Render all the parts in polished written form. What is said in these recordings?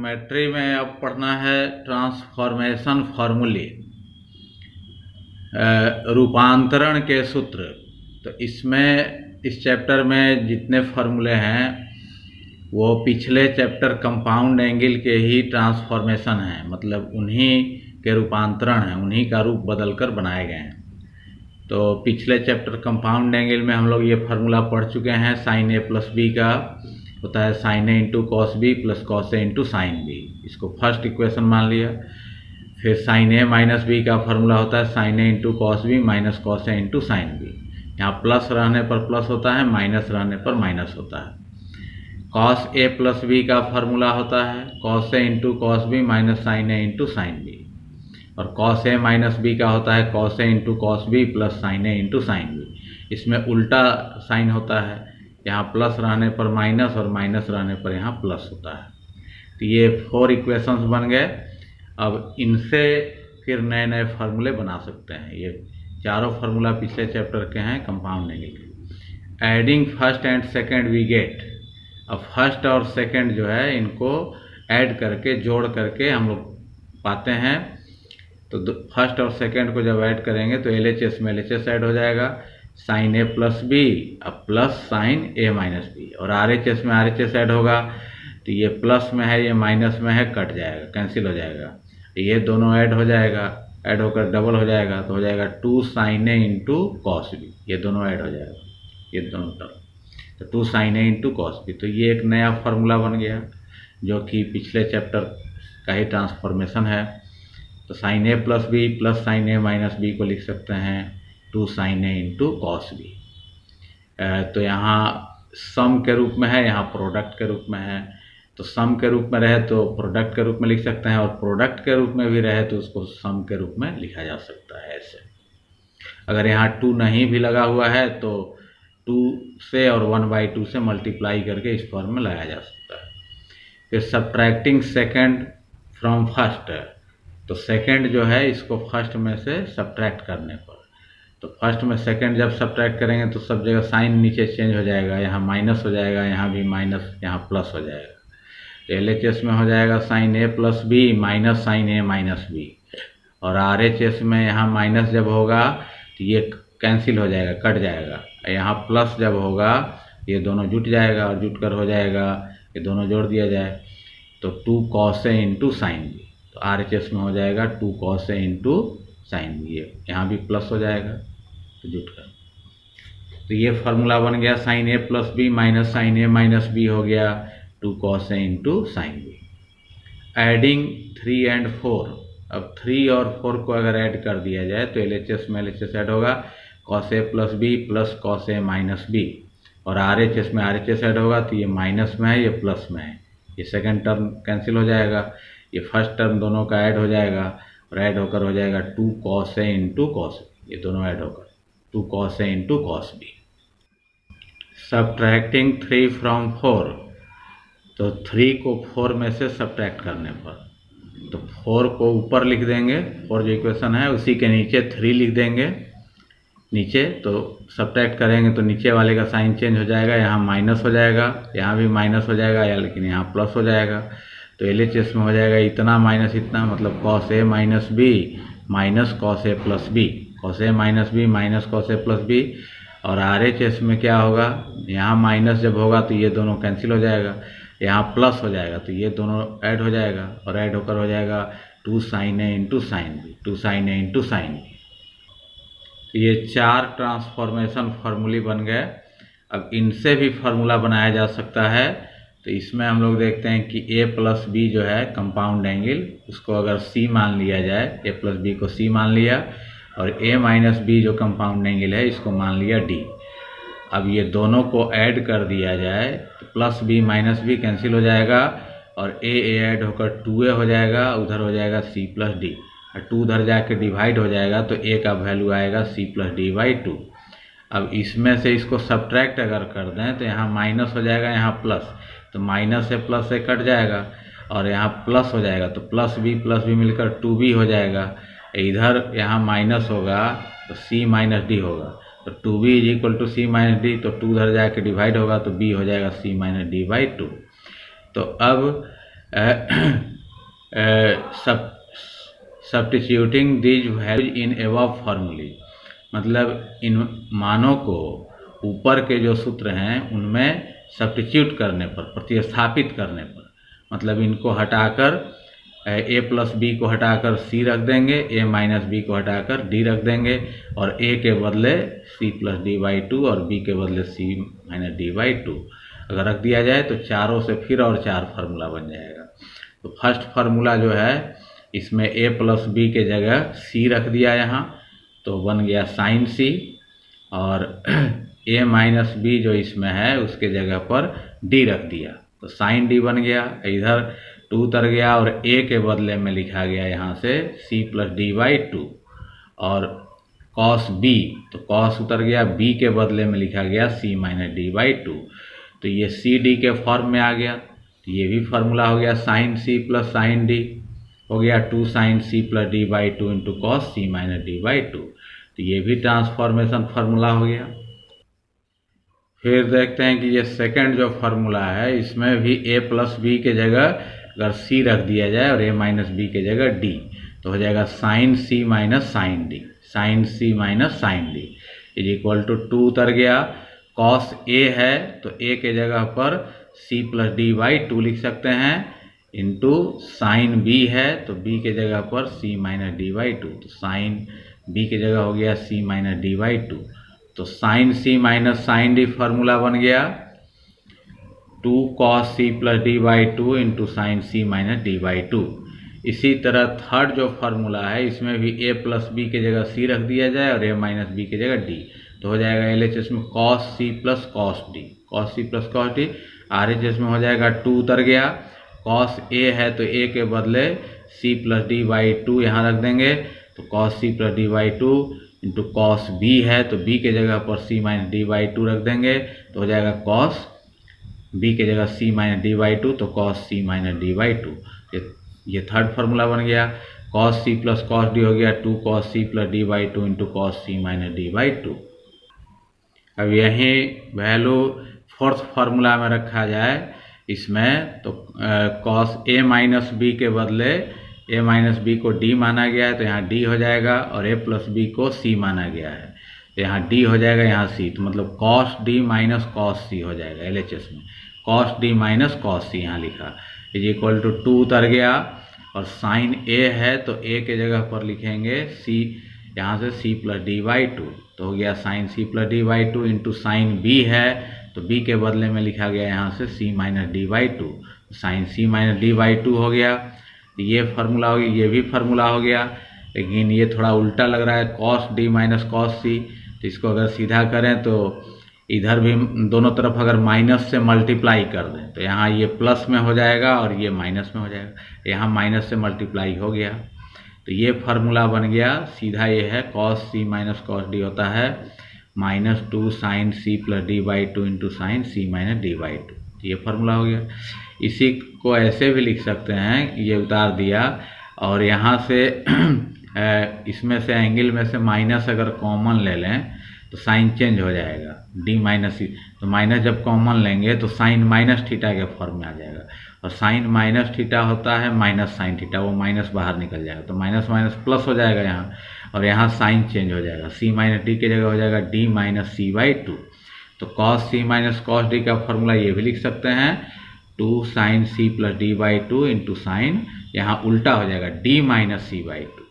Trigonometry में अब पढ़ना है ट्रांसफॉर्मेशन फार्मूले, रूपांतरण के सूत्र। तो इसमें इस चैप्टर में जितने फार्मूले हैं वो पिछले चैप्टर कंपाउंड एंगल के ही ट्रांसफॉर्मेशन हैं, मतलब उन्हीं के रूपांतरण हैं, उन्हीं का रूप बदलकर बनाए गए हैं। तो पिछले चैप्टर कंपाउंड एंगल में हम लोग ये फार्मूला पढ़ चुके हैं। साइन ए प्लस बी का होता है sine A into cos B plus cos A into sine B, इसको फर्स्ट इक्वेशन मान लिया। फिर साइन ए माइनस बी का फार्मूला होता है sine A into cos B minus cos A into sine B. यहाँ प्लस रहने पर प्लस होता है, माइनस रहने पर माइनस होता है। कॉस ए प्लस बी का फार्मूला होता है cos A into cos B minus sine A into sine B, और कॉस ए माइनस बी का होता है cos A into cos B plus sine A into sine B. इसमें उल्टा sign होता है, यहाँ प्लस रहने पर माइनस और माइनस रहने पर यहाँ प्लस होता है। तो ये 4 इक्वेशंस बन गए। अब इनसे फिर नए नए फार्मूले बना सकते हैं। ये चारों फार्मूला पिछले चैप्टर के हैं कंपाउंड एंगल के। Adding first and second we get, अब फर्स्ट और सेकेंड जो है इनको ऐड करके जोड़ करके हम लोग पाते हैं। तो फर्स्ट और सेकेंड को जब ऐड करेंगे तो LHS में LHS ऐड हो जाएगा, साइन ए प्लस बी अब plus sine A minus B, और RHS में RHS ऐड होगा। तो ये प्लस में है ये माइनस में है, कट जाएगा, कैंसिल हो जाएगा। ये दोनों ऐड हो जाएगा, ऐड होकर डबल हो जाएगा, तो हो जाएगा 2 sign A into cos B, ये दोनों ऐड हो जाएगा, ये दोनों टर्म, तो 2 sign A into cos B. तो ये एक नया फार्मूला बन गया जो कि पिछले चैप्टर का ही ट्रांसफॉर्मेशन है। तो sign A plus B plus sine A minus B को लिख सकते हैं 2 sign A into cos B. तो यहाँ सम के रूप में है, यहाँ प्रोडक्ट के रूप में है। तो सम के रूप में रहे तो प्रोडक्ट के रूप में लिख सकते हैं, और प्रोडक्ट के रूप में भी रहे तो उसको सम के रूप में लिखा जा सकता है ऐसे। अगर यहाँ 2 नहीं भी लगा हुआ है तो 2 से और 1/2 से मल्टीप्लाई करके इस फॉर्म में लगाया जा सकता है। फिर सब्ट्रैक्टिंग सेकेंड फ्रॉम फर्स्ट, तो सेकेंड जो है इसको फर्स्ट में से सब्ट्रैक्ट करने पर, तो फर्स्ट में सेकेंड जब सब्ट्रैक्ट करेंगे तो सब जगह साइन नीचे चेंज हो जाएगा, यहाँ माइनस हो जाएगा, यहाँ भी माइनस, यहाँ प्लस हो जाएगा। तो LHS में हो जाएगा sign A plus B minus sine A minus B, और RHS में यहाँ माइनस जब होगा तो ये कैंसिल हो जाएगा, कट जाएगा। यहाँ प्लस जब होगा ये दोनों जुट जाएगा, और जुट कर हो जाएगा ये दोनों जोड़ दिया जाए तो 2 cos A into sine B. तो RHS में हो जाएगा 2 cos A into sine B, यहाँ भी प्लस हो जाएगा तो जुट कर। तो ये फार्मूला बन गया sine A plus B minus sine A minus B हो गया 2 cos A into sine B. Adding 3 and 4, अब 3 और 4 को अगर ऐड कर दिया जाए तो LHS में LHS ऐड होगा cos A plus B plus cos A minus B, और RHS में RHS ऐड होगा तो ये माइनस में है ये प्लस में है, ये सेकेंड टर्म कैंसिल हो जाएगा, ये फर्स्ट टर्म दोनों का ऐड हो जाएगा, और ऐड होकर हो जाएगा 2 cos A into cos B, ये दोनों ऐड होकर 2 cos A into cos B. Subtracting 3 from 4, तो 3 को 4 में से सब्ट्रैक्ट करने पर, तो 4 को ऊपर लिख देंगे, 4 जो इक्वेशन है उसी के नीचे 3 लिख देंगे नीचे। तो सब्ट्रैक्ट करेंगे तो नीचे वाले का साइन चेंज हो जाएगा, यहाँ माइनस हो जाएगा, यहाँ भी माइनस हो जाएगा, या लेकिन यहाँ प्लस हो जाएगा। तो LHS में हो जाएगा इतना माइनस इतना, मतलब cos A minus B minus cos A plus B, cos A minus B minus cos A plus B. और RHS में क्या होगा, यहाँ माइनस जब होगा तो ये दोनों कैंसिल हो जाएगा, यहाँ प्लस हो जाएगा तो ये दोनों ऐड हो जाएगा, और ऐड होकर हो जाएगा 2 sign A into sine B, 2 sign A into sine B. तो ये 4 ट्रांसफॉर्मेशन फार्मूले बन गए। अब इनसे भी फार्मूला बनाया जा सकता है। तो इसमें हम लोग देखते हैं कि A प्लस बी जो है कंपाउंड एंगल, उसको अगर C मान लिया जाए, A प्लस बी को C मान लिया, और A माइनस बी जो कंपाउंड एंगल है इसको मान लिया D। अब ये दोनों को ऐड कर दिया जाए तो plus B minus B cancel हो जाएगा, और A ऐड होकर 2A हो जाएगा, उधर हो जाएगा C प्लस डी, और 2 उधर जाके डिवाइड हो जाएगा तो A का वैल्यू आएगा C प्लस डी बाई 2। अब इसमें से इसको सब्ट्रैक्ट अगर कर दें तो यहाँ माइनस हो जाएगा, यहाँ प्लस, तो माइनस से प्लस से कट जाएगा, और यहाँ प्लस हो जाएगा तो प्लस बी मिलकर 2B हो जाएगा। इधर यहाँ माइनस होगा तो C माइनस डी होगा, तो 2B is equal to C minus D, तो 2 उधर जाके डिवाइड होगा तो B हो जाएगा C माइनस डी बाई 2। तो अब substituting these values in above फॉर्मूले, मतलब इन मानों को ऊपर के जो सूत्र हैं उनमें सब्स्टिट्यूट करने पर, प्रतिस्थापित करने पर, मतलब इनको हटाकर a प्लस बी को हटाकर c रख देंगे, a माइनस बी को हटाकर d रख देंगे, और a के बदले c plus D by two और b के बदले c minus D by to अगर रख दिया जाए तो चारों से फिर और 4 फार्मूला बन जाएगा। तो फर्स्ट फार्मूला जो है इसमें a प्लस बी के जगह c रख दिया यहाँ, तो बन गया साइन c, और a माइनस बी जो इसमें है उसके जगह पर d रख दिया तो साइन d बन गया। इधर 2 उतर गया और a के बदले में लिखा गया यहाँ से c plus D by two, और cos b तो cos उतर गया, b के बदले में लिखा गया c minus D by two, तो ये सी डी के फॉर्म में आ गया। तो ये भी फार्मूला हो गया sine c plus sine d हो गया 2 sine c plus D by two into cos c minus D by two, तो ये भी ट्रांसफॉर्मेशन फार्मूला हो गया। फिर देखते हैं कि ये सेकंड जो फार्मूला है इसमें भी a प्लस बी के जगह अगर c रख दिया जाए और a माइनस बी के जगह d, तो हो जाएगा sine c minus sine d, sine c minus sine d is equal to 2 उतर गया। कॉस a है तो a के जगह पर c plus D by to लिख सकते हैं, इंटू साइन b है तो b के जगह पर c minus D by two, तो साइन b के जगह हो गया c minus D by two, तो sine c minus sine d formula बन गया 2 cos c plus D by two into sine c minus D by two. इसी तरह थर्ड जो फार्मूला है इसमें भी a प्लस बी के जगह c रख दिया जाए और a माइनस बी के जगह d, तो हो जाएगा LHS में cos c plus cos d, cos c plus cos d। RHS में हो जाएगा 2 उतर गया, cos a है तो a के बदले c plus D by to यहाँ रख देंगे, तो cos c plus D by two into cos b है तो b के जगह पर c minus D by to रख देंगे, तो हो जाएगा cos b के जगह c minus D by two तो cos c minus D by two. ये थर्ड फार्मूला बन गया। cos c plus cos d हो गया 2 cos c plus D by two into cos c minus D by to. अब यही value fourth formula में रखा जाए इसमें, तो cos a माइनस बी के बदले a माइनस बी को d माना गया है तो यहाँ d हो जाएगा, और a प्लस बी को c माना गया है तो यहाँ d हो जाएगा, यहाँ c, तो मतलब cos d minus cos c हो जाएगा LHS में, cos d minus cos c यहाँ लिखा इज इक्वल टू 2 उतर गया, और साइन a है तो a के जगह पर लिखेंगे c, यहाँ से c plus D by two, तो हो गया sine c plus D by two into sine b है तो b के बदले में लिखा गया यहाँ से c minus D by two, sine c minus D by two हो गया। ये फार्मूला हो गया, ये भी फार्मूला हो गया, लेकिन ये थोड़ा उल्टा लग रहा है cos d minus cos c, तो इसको अगर सीधा करें तो इधर भी दोनों तरफ अगर माइनस से मल्टीप्लाई कर दें तो यहाँ ये प्लस में हो जाएगा और ये माइनस में हो जाएगा, यहाँ माइनस से मल्टीप्लाई हो गया, तो ये फार्मूला बन गया सीधा, ये है cos c minus cos d होता है minus 2 sine c plus D by two into sine c minus D by two, ये फार्मूला हो गया। इसी को ऐसे भी लिख सकते हैं, ये उतार दिया और यहाँ से इसमें से एंगल में से माइनस अगर कॉमन ले लें तो साइन चेंज हो जाएगा, d माइनस सी, तो माइनस जब कॉमन लेंगे तो साइन माइनस थीटा के फॉर्म में आ जाएगा, और साइन माइनस थीटा होता है माइनस साइन थीटा, वो माइनस बाहर निकल जाएगा तो माइनस माइनस प्लस हो जाएगा यहाँ, और यहाँ साइन चेंज हो जाएगा, c माइनस डी की जगह हो जाएगा d minus C by two, तो cos c minus cos d का फॉर्मूला ये भी लिख सकते हैं 2 sine c plus D by two into sine, यहाँ उल्टा हो जाएगा d minus C by two,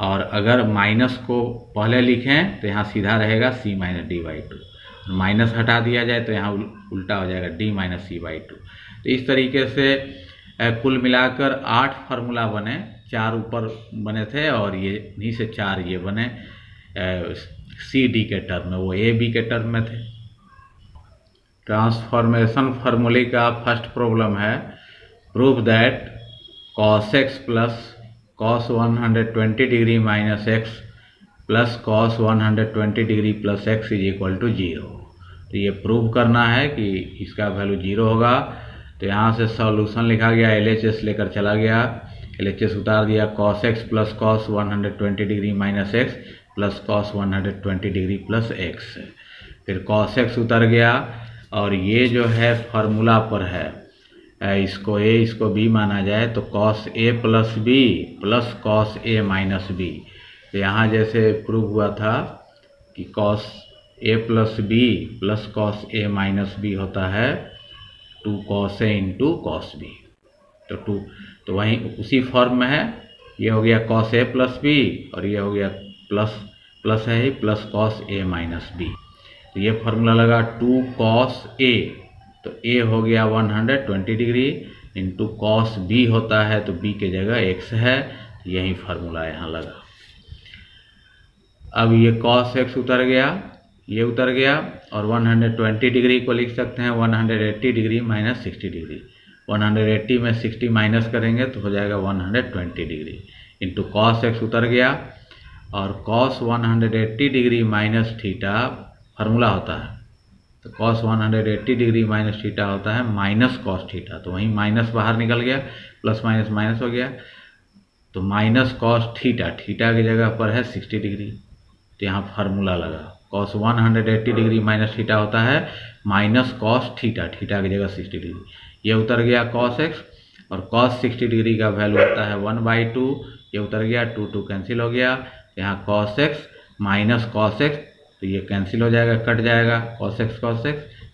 और अगर माइनस को पहले लिखें तो यहाँ सीधा रहेगा c minus D by two, minus हटा दिया जाए तो यहाँ उल्टा हो जाएगा d minus C by two. तो इस तरीके से कुल मिलाकर 8 फार्मूला बने, 4 ऊपर बने थे और ये इन्हीं से 4 ये बने सी डी के टर्म में, वो ए बी के टर्म में थे। ट्रांसफॉर्मेशन फार्मूले का फर्स्ट प्रॉब्लम है prove that cos x plus cos 120 degree minus x plus cos 120 degree plus x is equal to 0। तो ये प्रूव करना है कि इसका वैल्यू 0 होगा। तो यहाँ से सॉल्यूशन लिखा गया, LHS लेकर चला गया, LHS उतार दिया, cos x plus cos 120 degree minus x plus cos 120 degree plus x, फिर cos x उतर गया, और ये जो है फार्मूला पर है इसको ए इसको बी माना जाए तो cos A plus B plus cos A minus B. तो यहाँ जैसे प्रूव हुआ था कि cos A plus B plus cos A minus B होता है 2 cos A into cos B. तो वहीं उसी फॉर्म में है, ये हो गया कॉस ए प्लस बी और ये हो गया प्लस है ही plus cos A minus B. तो ये फॉर्मूला लगा 2 कॉस ए, तो ए हो गया 120 डिग्री इंटू कॉस बी होता है तो बी के जगह x है, यही फार्मूला यहाँ लगा। अब ये कॉस एक्स उतर गया, ये उतर गया और 120 डिग्री को लिख सकते हैं 180 डिग्री माइनस 60 डिग्री। 180 में 60 माइनस करेंगे तो हो जाएगा 120 डिग्री इंटू कॉस एक्स उतर गया और cos 180 degree minus theta formula होता है, तो कॉस 180 डिग्री माइनस थीटा होता है माइनस कॉस थीटा। तो वहीं माइनस बाहर निकल गया, प्लस माइनस माइनस हो गया, तो माइनस कॉस थीटा, थीटा की जगह पर है 60 डिग्री, तो यहाँ फार्मूला लगा कॉस 180 डिग्री माइनस थीटा होता है माइनस कॉस थीटा, थीटा की जगह 60 डिग्री। ये उतर गया कॉस एक्स और कॉस 60 डिग्री का वैल्यू होता है 1/2, ये उतर गया 2 कैंसिल हो गया, यहाँ cos x minus cos x, तो ये कैंसिल हो जाएगा, कट जाएगा कॉस एक्स,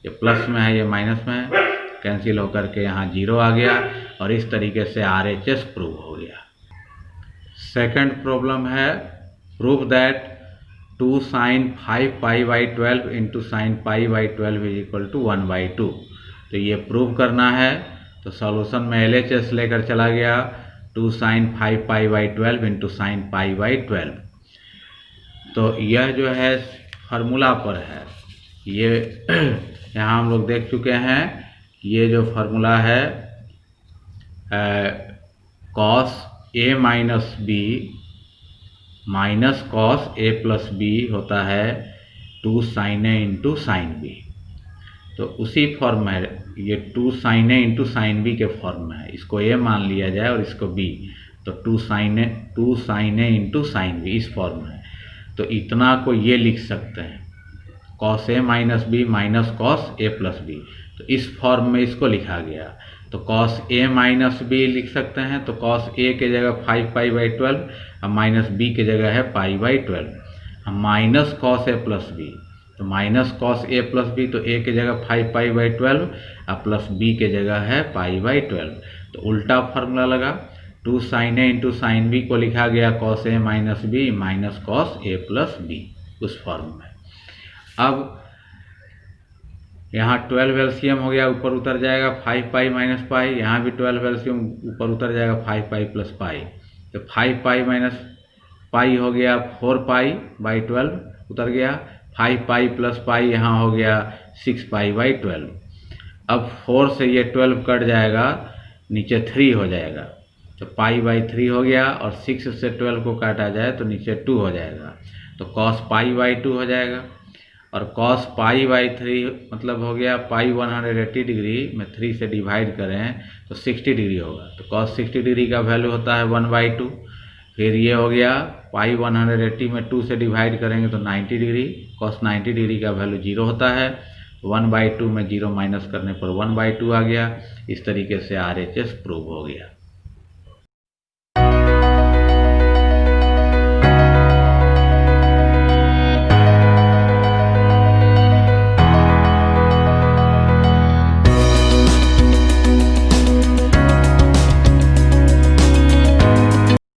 ये प्लस में है ये माइनस में है, कैंसिल होकर के यहाँ 0 आ गया और इस तरीके से RHS प्रूव हो गया। सेकंड प्रॉब्लम है prove that 2 sin 5π/12 into sine π/12 is equal to 1/2। तो ये प्रूव करना है, तो सॉल्यूशन में LHS लेकर चला गया 2 sin 5π/12 इंटू साइन π/12। तो यह जो है फार्मूला पर है, ये यहाँ हम लोग देख चुके हैं, ये जो फार्मूला है cos A minus B minus cos A plus B होता है 2 sin ए इंटू साइन बी। तो उसी फॉर्म में ये 2 sin ए इंटू साइन बी के फॉर्म में है, इसको ए मान लिया जाए और इसको बी, तो 2 sin ए इंटू साइन बी इस फॉर्म में है। तो इतना को ये लिख सकते हैं cos A minus B minus cos A plus B, तो इस फॉर्म में इसको लिखा गया। तो कॉस ए माइनस बी लिख सकते हैं, तो कॉस ए के जगह 5π/12 और माइनस बी के जगह है π/12। हम minus cos A plus B, तो minus cos A plus B, तो ए के जगह 5π/12 और प्लस बी के जगह है π/12। तो उल्टा फार्मूला लगा 2 sin ए इंटू साइन बी को लिखा गया cos A minus B minus cos A plus B उस फॉर्म में। अब यहाँ 12 एलसीएम हो गया, ऊपर उतर जाएगा 5π माइनस पाई, यहाँ भी 12 एलसीएम ऊपर उतर जाएगा 5π प्लस पाई, तो 5π माइनस पाई हो गया 4π/12 उतर गया, 5π प्लस पाई यहाँ हो गया 6π/12। अब 4 से ये 12 कट जाएगा, नीचे 3 हो जाएगा, तो π/3 हो गया और 6 से 12 को काटा जाए तो नीचे 2 हो जाएगा, तो cos π/2 हो जाएगा। और cos π/3 मतलब हो गया पाई 180 डिग्री में 3 से डिवाइड करें तो 60 डिग्री होगा, तो cos 60 डिग्री का वैल्यू होता है 1/2। फिर ये हो गया पाई 180 में 2 से डिवाइड करेंगे तो 90 डिग्री, cos 90 डिग्री का वैल्यू 0 होता है, 1/2 में 0 माइनस करने पर 1/2 आ गया। इस तरीके से RHS प्रूव हो गया।